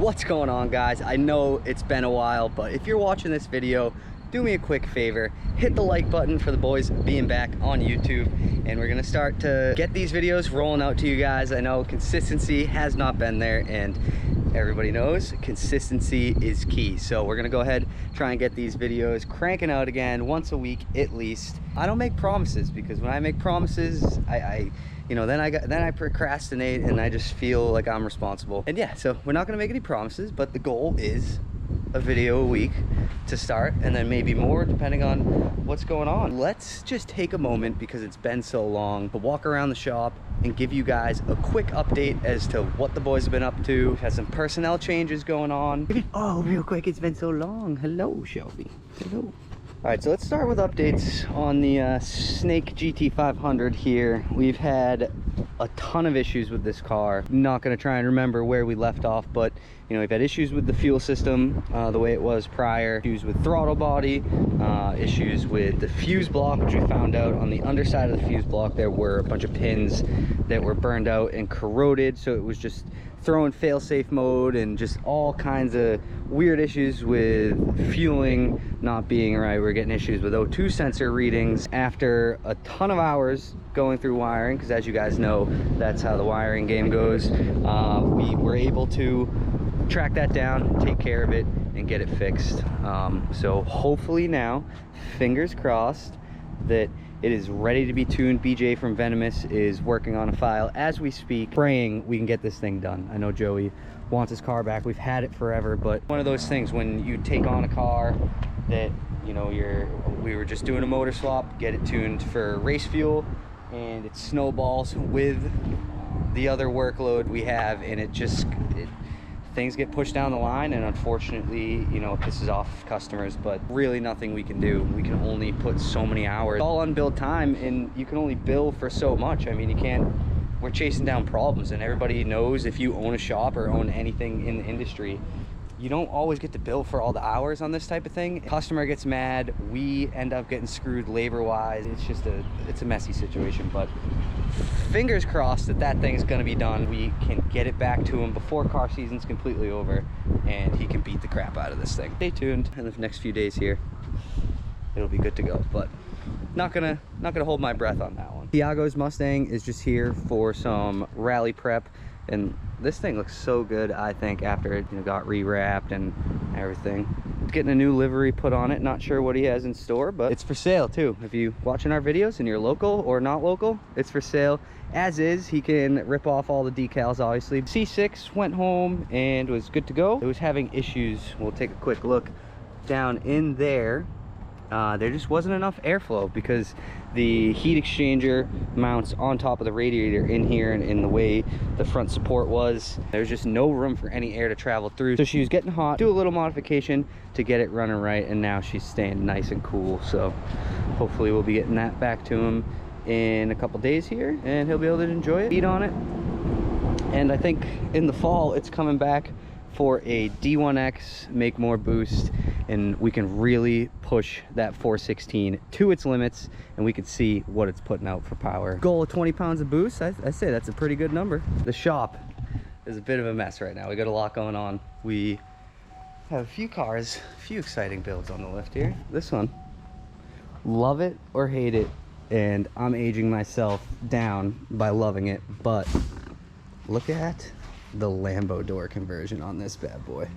What's going on, guys? I know it's been a while, but if you're watching this video, do me a quick favor, hit the like button for the boys being back on YouTube, and we're gonna start to get these videos rolling out to you guys. I know consistency has not been there, and everybody knows consistency is key. So we're gonna go ahead, try and get these videos cranking out again once a week at least. I don't make promises, because when I make promises, then I procrastinate and I just feel like I'm responsible. And yeah, so we're not gonna make any promises, but the goal is a video a week to start, and then maybe more depending on what's going on. Let's just take a moment, because it's been so long, to walk around the shop and give you guys a quick update as to what the boys have been up to. We've had some personnel changes going on. Oh, real quick, it's been so long. Hello, Shelby. Hello. All right, so let's start with updates on the Snake GT500 here. We've had a ton of issues with this car. Not gonna try and remember where we left off, but we've had issues with the fuel system the way it was prior, issues with throttle body, issues with the fuse block, which we found out on the underside of the fuse block there were a bunch of pins that were burned out and corroded, so it was just throwing fail-safe mode and just all kinds of weird issues with fueling not being right. We're getting issues with O2 sensor readings after a ton of hours going through wiring, because as you guys know, that's how the wiring game goes. We were able to track that down, take care of it, and get it fixed. So hopefully now, fingers crossed, that it is ready to be tuned. BJ from Venomous is working on a file as we speak, praying we can get this thing done. I know Joey wants his car back. We've had it forever, but one of those things when you take on a car that, we were just doing a motor swap, get it tuned for race fuel, and it snowballs with the other workload we have, and things get pushed down the line, and unfortunately, it pisses off customers, but really nothing we can do. We can only put so many hours. It's all unbilled time, and you can only bill for so much. I mean, we're chasing down problems, and everybody knows if you own a shop or own anything in the industry, you don't always get to bill for all the hours on this type of thing. Customer gets mad, we end up getting screwed labor-wise. It's a messy situation, but fingers crossed that thing's gonna be done. We can get it back to him before car season's completely over, and he can beat the crap out of this thing. Stay tuned in the next few days here. It'll be good to go, but not gonna hold my breath on that one. Tiago's Mustang is just here for some rally prep, and this thing looks so good, I think, after it got rewrapped and everything. Getting a new livery put on it. Not sure what he has in store, but it's for sale too. If you watching our videos and you're local or not local, it's for sale as is. He can rip off all the decals, obviously. C6 went home and was good to go. It was having issues. We'll take a quick look down in there. There just wasn't enough airflow, because the heat exchanger mounts on top of the radiator in here, and in the way the front support was, there's just no room for any air to travel through. So she was getting hot, do a little modification to get it running right, and now she's staying nice and cool. So hopefully we'll be getting that back to him in a couple days here, and he'll be able to enjoy it, eat on it. And I think in the fall it's coming back for a D1X, make more boost, and we can really push that 416 to its limits, and we can see what it's putting out for power. Goal of 20 pounds of boost, I say that's a pretty good number. The shop is a bit of a mess right now. We got a lot going on. We have a few cars, a few exciting builds on the lift here. This one, love it or hate it, and I'm aging myself down by loving it, but look at the Lambo door conversion on this bad boy.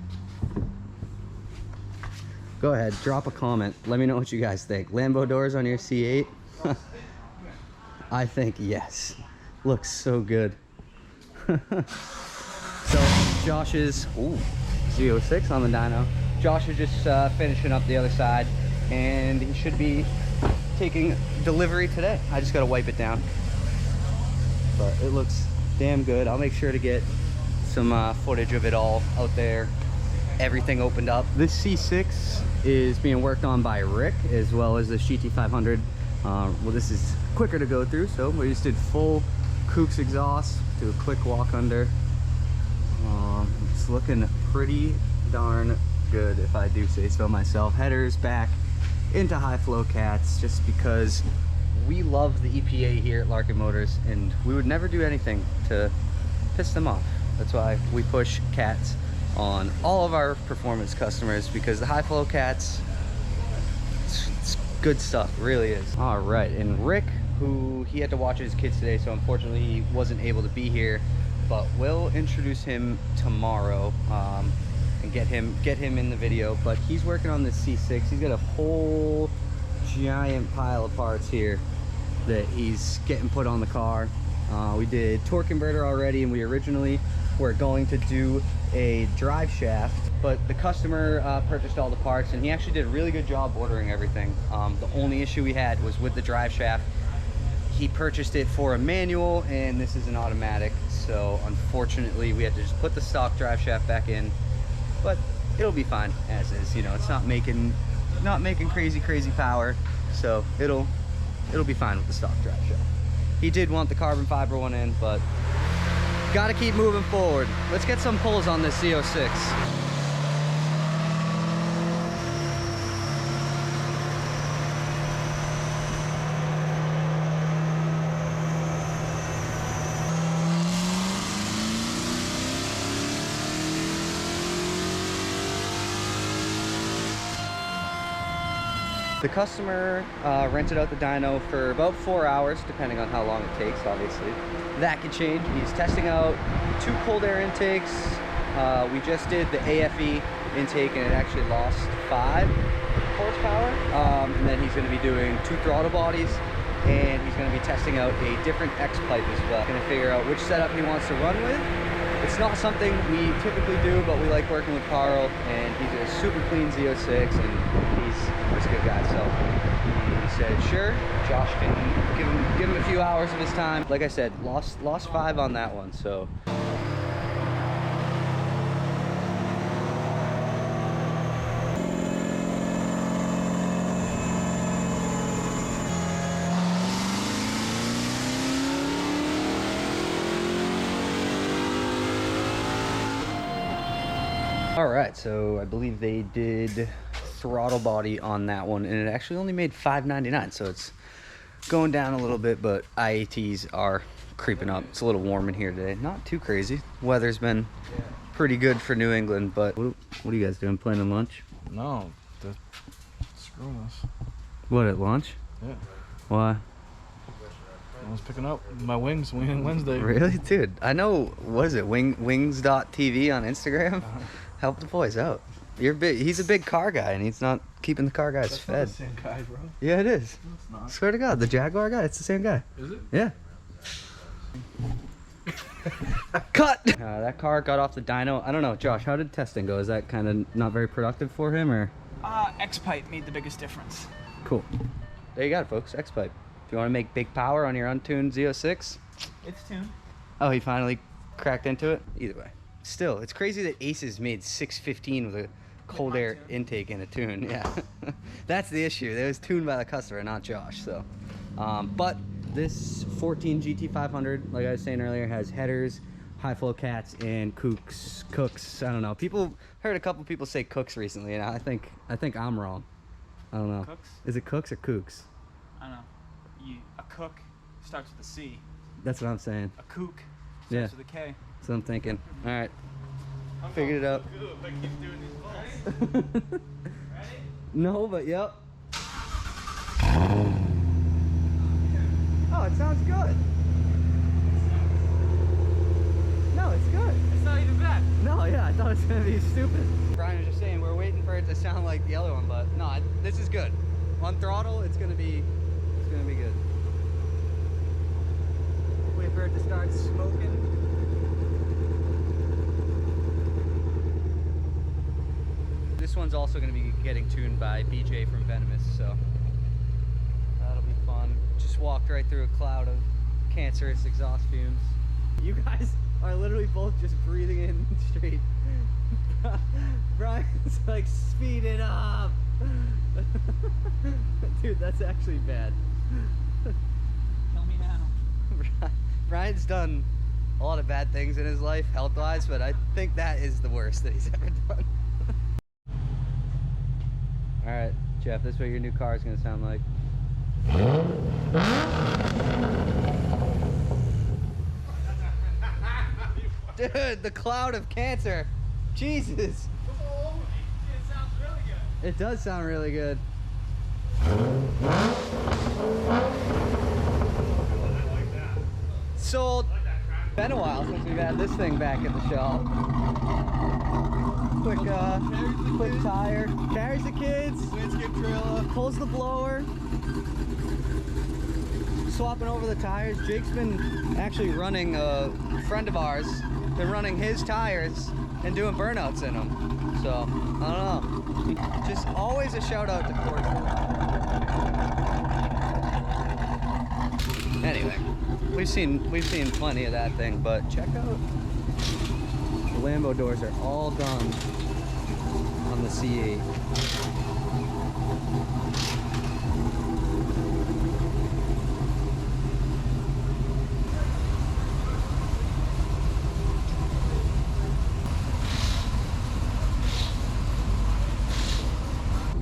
Go ahead, drop a comment, let me know what you guys think. Lambo doors on your C8? I think yes, looks so good. So Josh's Z06 on the dyno. Josh is just finishing up the other side, and he should be taking delivery today. I just gotta wipe it down, but it looks damn good. I'll make sure to get some footage of it all out there, everything opened up. This C6 is being worked on by Rick, as well as the GT500. Well, this is quicker to go through, so we just did full Kooks exhaust, do a quick walk under. It's looking pretty darn good, if I do say so myself. Headers back into high flow cats, just because we love the EPA here at Larkin Motors, and we would never do anything to piss them off. That's why we push cats on all of our performance customers because the high flow cats, it's good stuff, it really is. All right, and Rick, who he had to watch his kids today, so unfortunately he wasn't able to be here, but we'll introduce him tomorrow and get him in the video. But he's working on this C6. He's got a whole giant pile of parts here that he's getting put on the car. We did torque converter already, and we originally were going to do a drive shaft, but the customer purchased all the parts, and he actually did a really good job ordering everything. The only issue we had was with the drive shaft. He purchased it for a manual, and this is an automatic, so unfortunately we had to just put the stock drive shaft back in, but it'll be fine as is. You know, it's not making crazy power, so it'll be fine with the stock drive shaft. He did want the carbon fiber one in, but gotta keep moving forward. Let's get some pulls on this Z06. The customer rented out the dyno for about 4 hours, depending on how long it takes, obviously. That could change. He's testing out 2 cold air intakes. We just did the AFE intake, and it actually lost 5 horsepower. And then he's going to be doing 2 throttle bodies, and he's going to be testing out a different X pipe as well. Going to figure out which setup he wants to run with. It's not something we typically do, but we like working with Carl, and he's a super clean Z06, and he's a good guy. So he said, sure, Josh can give him a few hours of his time. Like I said, lost 5 on that one, so. All right, so I believe they did throttle body on that one, and it actually only made $5.99, so it's going down a little bit, but IATs are creeping up. It's a little warm in here today. Not too crazy. Weather's been pretty good for New England, but what are you guys doing? Planning lunch? No, screwing us. What, at lunch? Yeah. Why? I was picking up my wings Wednesday. Really? Dude, I know, what is it, wings.tv on Instagram? Help the boys out. He's a big car guy, and he's not keeping the car guys That's fed. Not the same guy, bro. Yeah, it is. No, it's not. Swear to God, the Jaguar guy, it's the same guy. Is it? Yeah. Cut! That car got off the dyno. I don't know, Josh, how did testing go? Is that kind of not very productive for him, or? X-pipe made the biggest difference. Cool. There you got it, folks, X-pipe. If you want to make big power on your untuned Z06. It's tuned. Oh, he finally cracked into it? Either way. Still, it's crazy that Aces made 615 with a cold air intake and a tune. Yeah. That's the issue. It was tuned by the customer, not Josh, so. But this 14 GT500, like I was saying earlier, has headers, high flow cats, and cooks. I don't know. Heard a couple people say cooks recently, and I think I'm wrong. I don't know. Cooks? Is it cooks or kooks? I don't know. A cook starts with a C. That's what I'm saying. A kook Yeah. starts with a K. That's what I'm thinking. All right. Figured it out. No, but yep. Oh, it sounds good. No, it's good. It's not even bad. No, yeah, I thought it was gonna be stupid. Brian was just saying we're waiting for it to sound like the other one, but no, this is good. On throttle, it's gonna be good. Wait for it to start smoking. This one's also going to be getting tuned by BJ from Venomous, so that'll be fun. Just walked right through a cloud of cancerous exhaust fumes. You guys are literally both just breathing in straight. Brian's like, speed it up. Dude, that's actually bad. Kill me now. Brian's done a lot of bad things in his life, health-wise, but I think that is the worst that he's ever done. All right, Jeff, this is what your new car is going to sound like. Dude, the cloud of cancer. Jesus. It sounds really good. It does sound really good. Sold. Been a while since we've had this thing back at the shop. Quick tire. Carries the kids. Landscape trailer. Pulls the blower. Swapping over the tires. Jake's been actually running, a friend of ours, been running his tires and doing burnouts in them. So, I don't know. Just always a shout out to Corey. Anyway, we've seen plenty of that thing, but check out the Lambo doors are all done on the C8.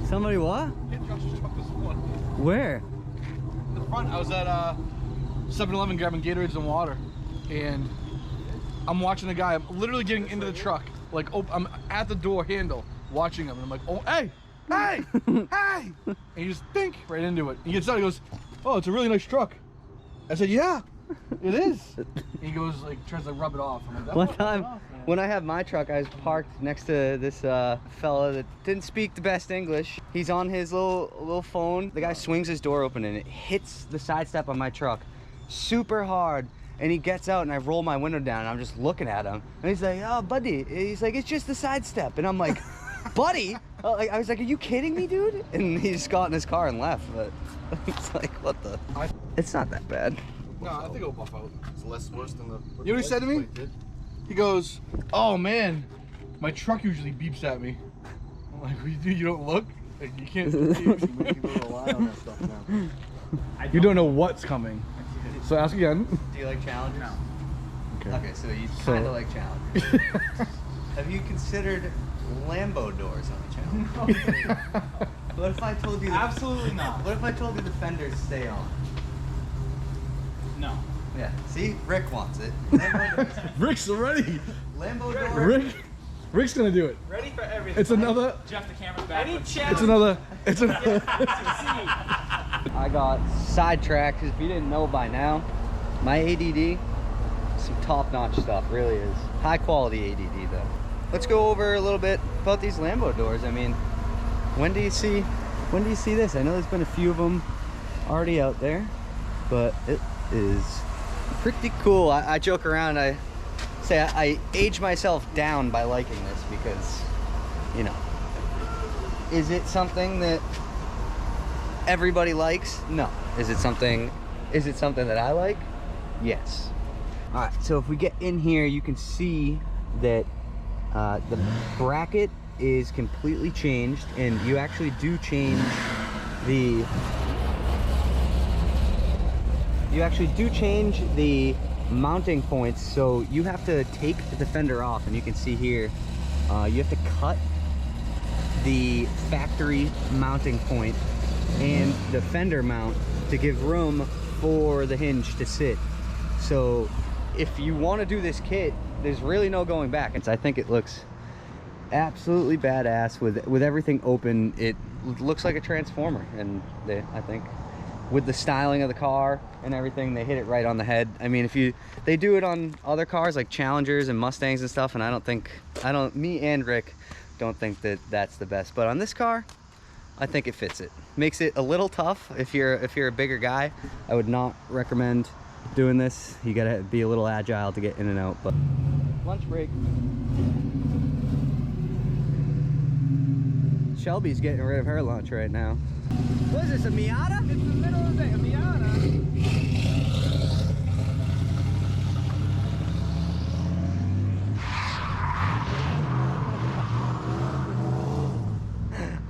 Somebody what? Hit Josh's truck this morning. Where? In the front, I was at 7-Eleven grabbing Gatorades and water, and I'm watching the guy. I'm literally getting into the truck, like I'm at the door handle, watching him, and I'm like, oh, hey, hey, and he just think right into it. He gets out, he goes, oh, it's a really nice truck. I said, yeah, it is. He goes like tries to rub it off. I'm like, One time, when I had my truck, I was parked next to this fella that didn't speak the best English. He's on his little phone. The guy swings his door open and it hits the side step on my truck super hard. And he gets out and I roll my window down and I'm just looking at him. And he's like, oh, buddy. He's like, it's just the side step. And I'm like, buddy? I was like, are you kidding me, dude? And he just got in his car and left. But it's like, what the? It's not that bad. No, I think it'll buff out. It's less worse than the. You know what he said to me? He goes, oh man, my truck usually beeps at me. I'm like, you don't look? Like, you can't rely on that stuff now. You don't know what's coming. So ask again. Do you like challenges? Okay. Okay, so you kind of like challenges. Have you considered Lambo doors on the challenge? What if I told you? Absolutely not. What if I told you the fenders stay on? No. Yeah. See, Rick wants it. Rick's ready. Lambo door. Rick's gonna do it. Ready for everything. It's another. Jeff, the camera's back. Any challenge. It's another. It's another. I got sidetracked because if you didn't know by now, my ADD, some top-notch stuff, really is. High-quality ADD though. Let's go over a little bit about these Lambo doors. I mean, when do you see this? I know there's been a few of them already out there, but it is pretty cool. I joke around, I say I age myself down by liking this because, you know, is it something that everybody likes? No. Is it something that I like? Yes. All right, so if we get in here, you can see that the bracket is completely changed, and you actually do change the mounting points. So you have to take the fender off, and you can see here you have to cut the factory mounting point and the fender mount to give room for the hinge to sit. So if you want to do this kit, there's really no going back. I think it looks absolutely badass with everything open. It looks like a transformer, and I think with the styling of the car and everything, they hit it right on the head. I mean, they do it on other cars like Challengers and Mustangs and stuff, and me and Rick don't think that that's the best, but on this car, I think it fits it. Makes it a little tough if you're a bigger guy. I would not recommend doing this. You gotta be a little agile to get in and out. But lunch break. Shelby's getting rid of her lunch right now. What is this, a Miata? It's the middle of the day, a Miata.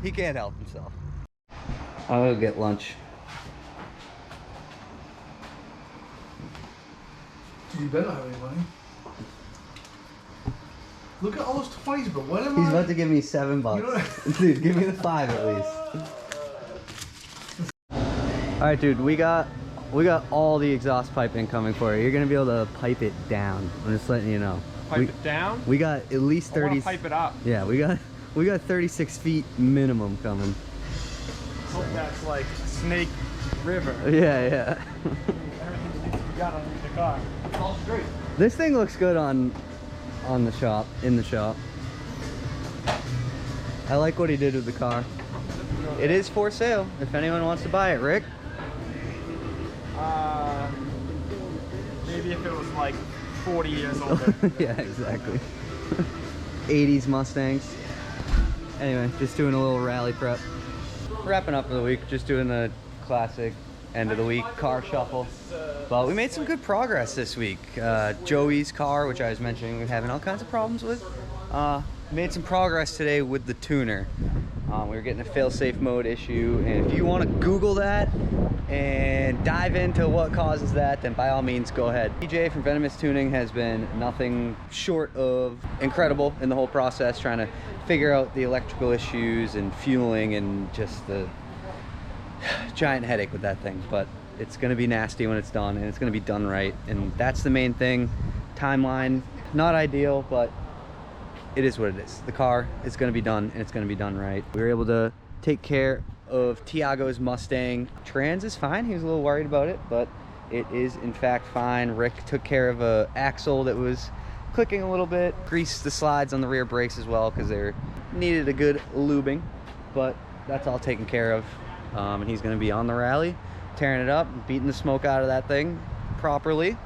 He can't help himself. I'll go get lunch. You better not have any money. Look at all those 20s, bro. What am He's I? about to give me $7. You know Dude, give me the 5 at least. Alright, dude, we got all the exhaust piping coming for you. You're gonna be able to pipe it down. I'm just letting you know. pipe it down? We got at least I wanna 30. pipe it up. Yeah, we got 36 feet minimum coming. Hope that's like Snake River. Yeah, yeah. Everything needs to be got underneath the car. It's all straight. This thing looks good on the shop, in the shop. I like what he did with the car. It is for sale if anyone wants to buy it, Rick. Maybe if it was like 40 years older. Yeah, exactly. 80s Mustangs. Anyway, just doing a little rally prep. Wrapping up for the week, just doing the classic end of the week car shuffle. But we made some good progress this week. Joey's car, which I was mentioning we're having all kinds of problems with, made some progress today with the tuner. We were getting a fail-safe mode issue, and if you want to Google that and dive into what causes that, then by all means go ahead. DJ from Venomous Tuning has been nothing short of incredible in the whole process, trying to figure out the electrical issues and fueling and just the giant headache with that thing. But it's going to be nasty when it's done, and it's going to be done right, and that's the main thing. Timeline, not ideal, but it is what it is. The car is going to be done, and it's going to be done right. We were able to take care of Tiago's Mustang. Trans is fine. He was a little worried about it, but it is in fact fine. Rick took care of a axle that was clicking a little bit. Greased the slides on the rear brakes as well because they needed a good lubing, but that's all taken care of. And he's going to be on the rally, tearing it up, beating the smoke out of that thing properly.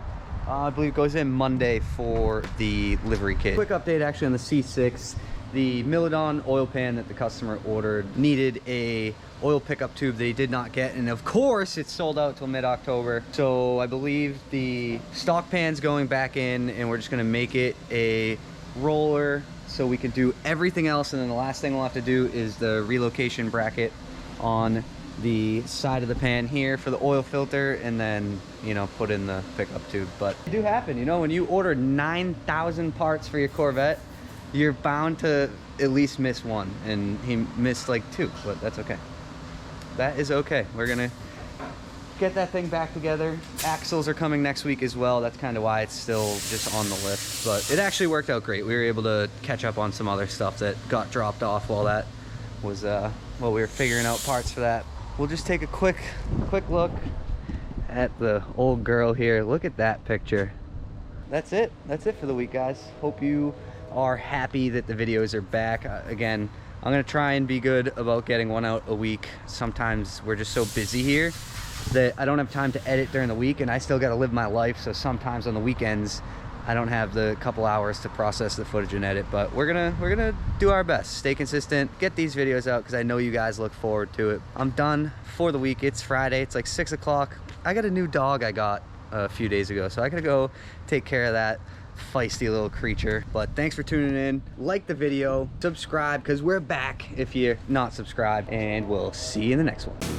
I believe it goes in Monday for the livery kit. Quick update actually on the C6. The Milodon oil pan that the customer ordered needed a oil pickup tube that he did not get, and of course it's sold out till mid-October. So I believe the stock pan's going back in, and we're just gonna make it a roller so we can do everything else, and then the last thing we'll have to do is the relocation bracket on the side of the pan here for the oil filter, and then, you know, put in the pickup tube. But it do happen, you know, when you order 9,000 parts for your Corvette, you're bound to at least miss one, and he missed like 2, but that's okay. That is okay. We're gonna get that thing back together. Axles are coming next week as well. That's kind of why it's still just on the list, but it actually worked out great. We were able to catch up on some other stuff that got dropped off while that was while we were figuring out parts for that. We'll just take a quick look at the old girl here. Look at that picture. That's it for the week, guys. Hope you are happy that the videos are back. Again, I'm gonna try and be good about getting one out a week. Sometimes we're just so busy here that I don't have time to edit during the week, and I still gotta live my life, so sometimes on the weekends I don't have the couple hours to process the footage and edit. But we're gonna do our best, stay consistent, get these videos out, because I know you guys look forward to it. I'm done for the week. It's Friday, it's like 6 o'clock. I got a new dog I got a few days ago, so I gotta go take care of that feisty little creature. But thanks for tuning in. Like the video, subscribe, because we're back if you're not subscribed, and we'll see you in the next one.